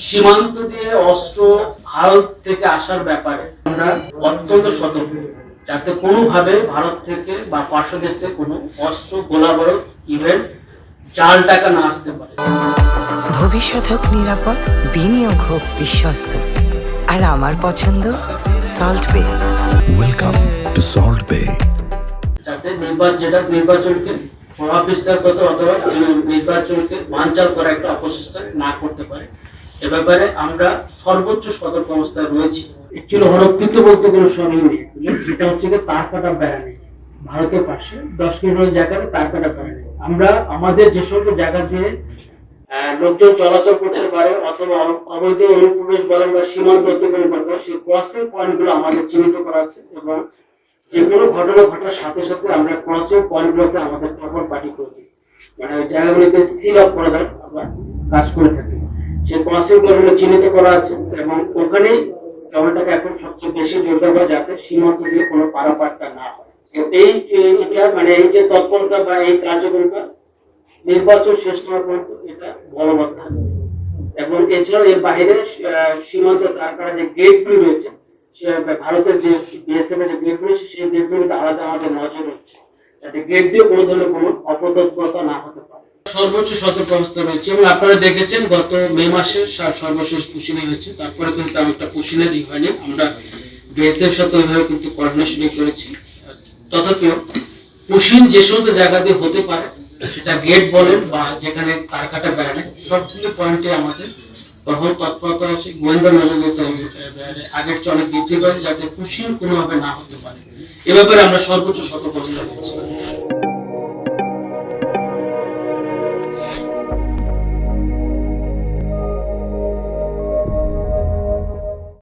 সীমান্ত দিয়ে অস্ত্র ভারত থেকে আসার ব্যাপারে আমরা অত্যন্ত সতর্ক, যাতে কোনোভাবে ভারত থেকে বা পার্শ্ব দেশ থেকে কোনো অস্ত্র, গোলাবারুদ, ইভেন্ট, জাল টাকা না আসতে পারে। ভবিষ্যৎ হোক নিরাপদ, বিনিয়োগ হোক বিশ্বস্ত, আর আমার পছন্দ সল্ট বে। ওয়েলকাম টু সল্ট বে। যাতে নির্বাচনকে প্রভাব বিস্তার করতে অথবা নির্বাচনকে বানচাল করা একটা অপচেষ্টা না করতে পারে, এ ব্যাপারে আমরা সর্বোচ্চ সতর্ক অবস্থায় রয়েছি। একচুয়ালি হরক্ষিত বলতে কোনো সময় নেই, যেটা হচ্ছে যে তার কাটা বেড়া নেই। ভারতের পাশে 10 কিলোমিটার জায়গায় তার কাটা বেড়া নেই। আমরা আমাদের যে সকল জায়গা দিয়ে লোকজন চলাচল করতে পারে অথবা অবৈধ অনুপ্রবেশ বলেন বা সীমান্ত অতিক্রম করতে পারে, সেই ক্রসিং পয়েন্টগুলো আমাদের চিহ্নিত করা আছে এবং যে কোনো ঘটনা ঘটার সাথে সাথে আমরা ক্রসিং পয়েন্টগুলোতে আমাদের তখন পার্টি করে দিই, মানে ওই জায়গাগুলিতে সিল আপ করে দেন আমরা কাজ করে থাকি। সেই ক্রসিং পয়েন্টগুলো চিহ্নিত করা আছে এবং ওখানেই জনতাকে এখন সবচেয়ে বেশি জোর দেওয়া যাতে সীমান্ত দিয়ে কোনো পারাপারটা না হয়। তো এটা মানে এই যে তৎপরতা বা এই কার্যক্রমটা নির্বাচন শেষ হওয়ার পর্যন্ত এটা বলবৎ থাকবে। এবং এছাড়াও এর বাইরে সীমান্ত তার যে গেটগুলি রয়েছে, ভারতের যে বিএসএফ এর যে গেটগুলি রয়েছে, সেই গেটগুলিতে আলাদা আমাদের নজর রয়েছে, যাতে গেট দিয়ে কোনো ধরনের কোনো অপতৎপরতা না হতে পারে। সর্বোচ্চ সতর্ক অবস্থা রয়েছে এবং আপনারা দেখেছেন গত মে মাসে সর্বশেষ পুশিনে হয়েছে, তারপরে কিন্তু একটা পুশিনে হয়নি। আমরা বিএসএফ সাথে ওইভাবে কিন্তু কোঅর্ডিনেশন করেছি। তথাপিও পুশিন যে সমস্ত জায়গা দিয়ে হতে পারে, সেটা গেট বলেন বা যেখানে তার কাটা বেড়ানে, সবগুলো পয়েন্টে আমাদের তখন তৎপরতা আছে, গোয়েন্দা নজর দিতে হবে। আগের চেয়ে অনেক বৃদ্ধি পাচ্ছে যাতে পুশিন কোনোভাবে না হতে পারে, এ ব্যাপারে আমরা সর্বোচ্চ সতর্ক অবস্থা নিয়েছি।